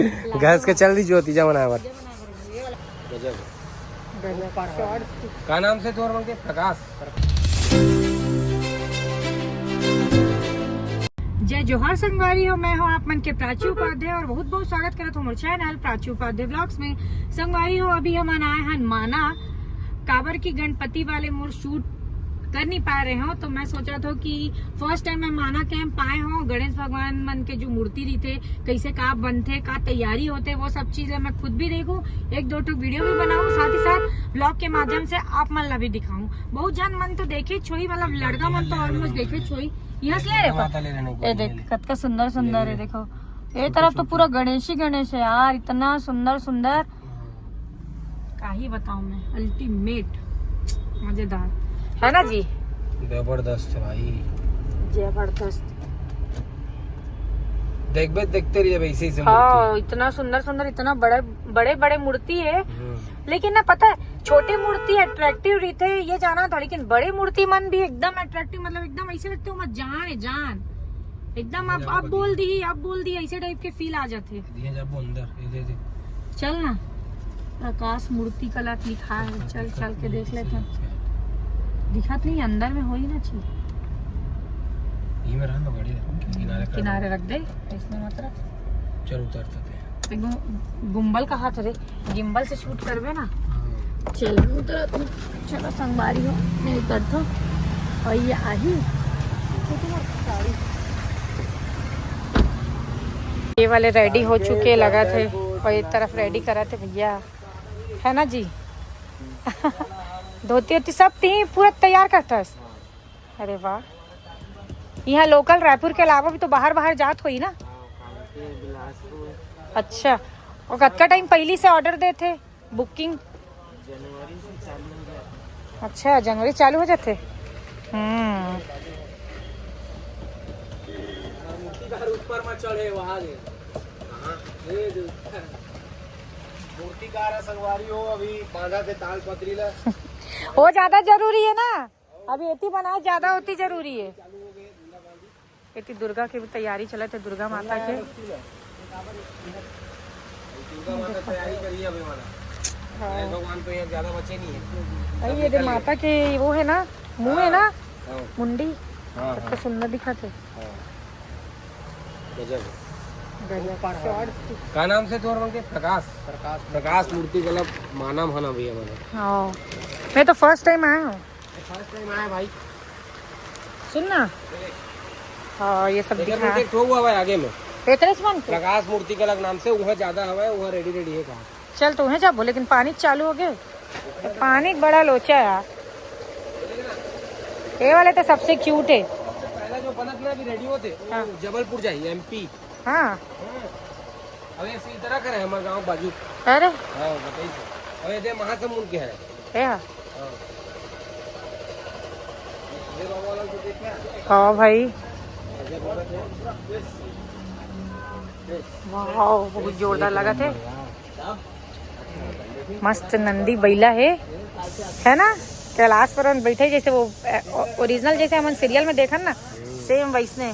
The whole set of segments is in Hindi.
गैस के चल दी ज्योति जमना बर का नाम से तोर मन के प्रकाश। जय जोहार संगवारी हो, मैं हूँ आप मन के प्राची उपाध्याय और बहुत बहुत स्वागत करत हूँ मोर चैनल प्राची उपाध्याय ब्लॉग्स में। संगवारी हो, अभी हम आए हैं माना काबर की गणपति वाले मोर शूट कर नहीं पा रहे हो, तो मैं सोचा था कि फर्स्ट टाइम मैं माना कैंप आए हूँ। गणेश भगवान मन के जो मूर्ति रही थे, कैसे का बनते, का तैयारी होते, वो सब चीजें मैं खुद भी देखूं, एक दो ठो वीडियो भी बनाऊं, साथ ही साथ ब्लॉग के माध्यम से आप मन ला भी दिखाऊं। बहुत जन मन तो देखे छोई, मतलब लड़का मन तो ऑलमोस्ट देखे छोई। यहाँ से ले देख कितना सुंदर सुंदर है। देखो ये तरफ तो पूरा गणेश ही गणेश है यार, इतना सुंदर सुंदर का ही बताऊं मैं। अल्टीमेट मजेदार है ना जी, जबरदस्त है भाई, जबरदस्त। देखते रहिए वैसे ही। हाँ, इतना सुंदर सुंदर, इतना बड़े बड़े मूर्ति है। लेकिन ना पता है, छोटी मूर्ति अट्रैक्टिव रहते है ये जाना था, लेकिन बड़े मूर्ति मन भी एकदम अट्रैक्टिव, मतलब एकदम ऐसे लगते हो मत जान है जान एकदम। आप बोल दी ऐसे टाइप के फील आ जाते। चल ना, प्रकाश मूर्ति कला लिखा है, चल के देख लेते हैं। दिखत नहीं, अंदर में हो ही ना चाहिए। किनारे रख दे इसमें, मतलब चल उतरते हैं। गुम्बल कहा था रे, गिम्बल से शूट करवे ना। चलो संगवारी हो, नहीं उतरता और ये आई ये वाले रेडी हो चुके लगा थे, और एक तरफ रेडी करा थे भैया, है ना जी। धोती होती सब तीन पूरा तैयार करता है। अरे वाह, यहाँ लोकल रायपुर के अलावा भी तो बाहर जात हुई ना। अच्छा, और कतका टाइम पहले से ऑर्डर दे थे बुकिंग? जनवरी से चालू हो जाए। अच्छा, जनवरी चालू हो जाते। ऊपर मत चढ़े, वहां मूर्तिकार संगवारी हो, अभी बांधा थे ताल पत्री ला। वो ज्यादा जरूरी है ना, अभी एती बनाए ज्यादा होती जरूरी है। इतनी दुर्गा की भी तैयारी चले थे, दुर्गा माता के तैयारी करिए अभी वाला। भगवान तो यहाँ ज्यादा बचे नहीं है भाई। ये माता के वो है ना, मुंह है ना, मुंडी कितना सुंदर दिखा थे। का नाम से तोर मन के प्रकाश मूर्ति कला माना भना भैया मैंने। मैं तो फर्स्ट टाइम आया हूँ। फर्स्ट टाइम आया भाई। सुन ना, हाँ ये सब दिखा है हुआ है आगे में प्रकाश मूर्ति कला नाम से, वहाँ ज्यादा हवा है, वहाँ रेडी है कहा। चल तो है जाबो, लेकिन पानी चालू हो गए, पानी बड़ा लोचा है यार। ये वाले तो सबसे क्यूट है। पहला जो बनत में अभी रेडी होते, हाँ। जबलपुर जाइए MP। हाँ, अब ये इसी तरह करे हमारे गाँव बाजू। अरे हाँ बताइए, और ये महासमुंद के है। हाँ भाई, वाह बहुत जोरदार लगा थे। मस्त नंदी बैला है ना, कैलाश पर बैठे जैसे वो ओरिजिनल, जैसे हम सीरियल में देखा ना, सेम वैसने।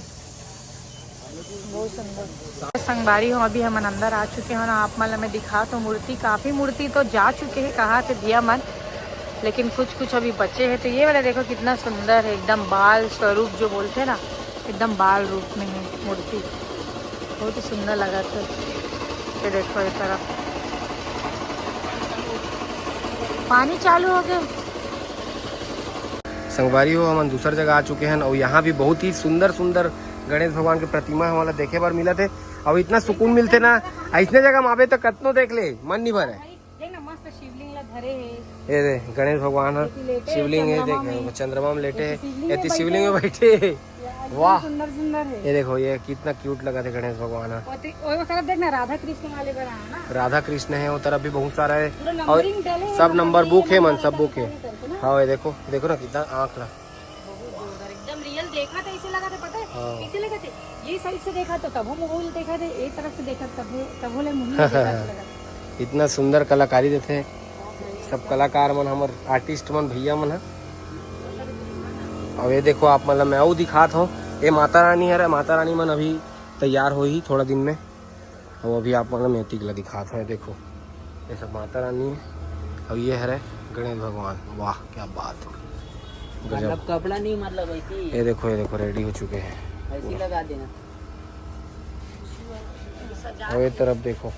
बहुत सुंदर संगवारी हो, अभी हम अंदर आ चुके हैं ना। आप मतलब में दिखा तो मूर्ति, काफी मूर्ति तो जा चुके हैं, कहाँ थे दिया मन, लेकिन कुछ अभी बचे हैं। तो ये वाला देखो कितना सुंदर है, एकदम बाल स्वरूप जो बोलते हैं ना, एकदम बाल रूप में है मूर्ति, बहुत ही सुंदर लगा था। ये देखो ये तरफ पानी चालू हो गया। संगवारी हो, हम दूसर जगह आ चुके हैं, और यहाँ भी बहुत ही सुंदर सुंदर गणेश भगवान की प्रतिमा हमारा देखे बार मिला थे, और इतना सुकून मिलते ना ऐसने जगह में आवे तो कतनो देख ले मन नहीं भरे। ये दे गणेश भगवान शिवलिंग है, देख चंद्रमा में लेटे है, शिवलिंग में बैठे। वाह सुंदर सुंदर है। ये देखो ये कितना क्यूट लगा था गणेश भगवान। देखना राधा कृष्ण वाले पर ना, राधा कृष्ण है, वो तरफ भी बहुत सारा है, और सब नंबर बुक है मन, सब बुक है। हाँ ये देखो ना कितना आँख ला, एकदम रियल देखा था, ऐसे लगा था, पता है ऐसे लगा था, ये साइड से देखा तो तब मोबाइल देखा था, एक तरफ से देखा तब इतना सुंदर कलाकारी देते सब कलाकार मन, हमार आर्टिस्ट मन भैया मन है। और ये देखो आप मतलब मैं वो दिखात हूँ, ये माता रानी है, माता रानी मन अभी तैयार हो ही थोड़ा दिन में, और अभी आप मतलब मेहती के दिखाते हैं। देखो ये सब माता रानी है और ये है गणेश भगवान। वाह क्या बात है, मतलब गजब। कपड़ा नहीं, मतलब ऐसी ये देखो रेडी हो चुके हैं। ऐसी लगा देना। और ये तरफ देखो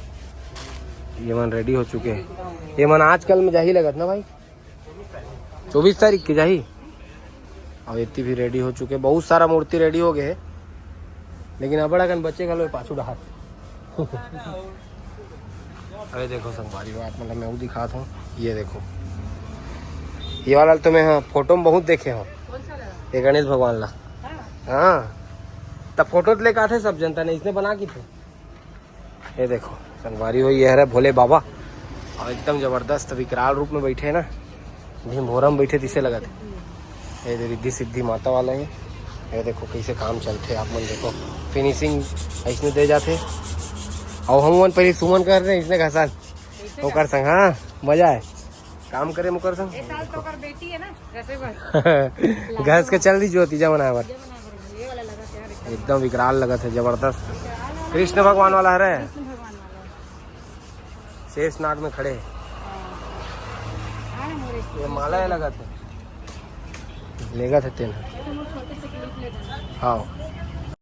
ये मन रेडी हो चुके हैं। ये मन आजकल में जाही लगत ना भाई, 24 तारीख की जाही। और इतनी भी रेडी हो चुके, बहुत सारा मूर्ति रेडी हो गए, लेकिन अब बड़ा बच्चे का लो पाछू डहार। अरे देखो संगवारी बात, मतलब मैं वो दिखाता हूँ। ये देखो ये वाला तो मैं हाँ फोटो में बहुत देखे हूँ, ये गणेश भगवान ला। हाँ तब फोटो तो लेकर आते सब जनता ने, इसने बना की थे। ये देखो संगवारी हो, ये है भोले बाबा और एकदम जबरदस्त विकराल रूप में बैठे हैं ना, भीमभोरा में बैठे जिसे लगा थे। ये रिद्धि सिद्धि माता वाला है। ये देखो कैसे काम चलते आप मन देखो, फिनिशिंग इसने दे जाते। और हम मन पहले सुमन कर रहे हैं इसने घसान मुकर संग। हाँ मजा है काम करे मुकर संग। ये साल तो कर बेटी है ना जैसे बस घास के चल दी ज्योति जमना ये वाला लगा था यार, एकदम विकराल लगा था, जबरदस्त। कृष्ण भगवान वाला है, कृष्ण भगवान वाला। शेष नाग में खड़े हैं। हाँ मोरे ये माला है लगा थे, लेगा थे तेन। छोटे से क्लिप ले देना। हाँ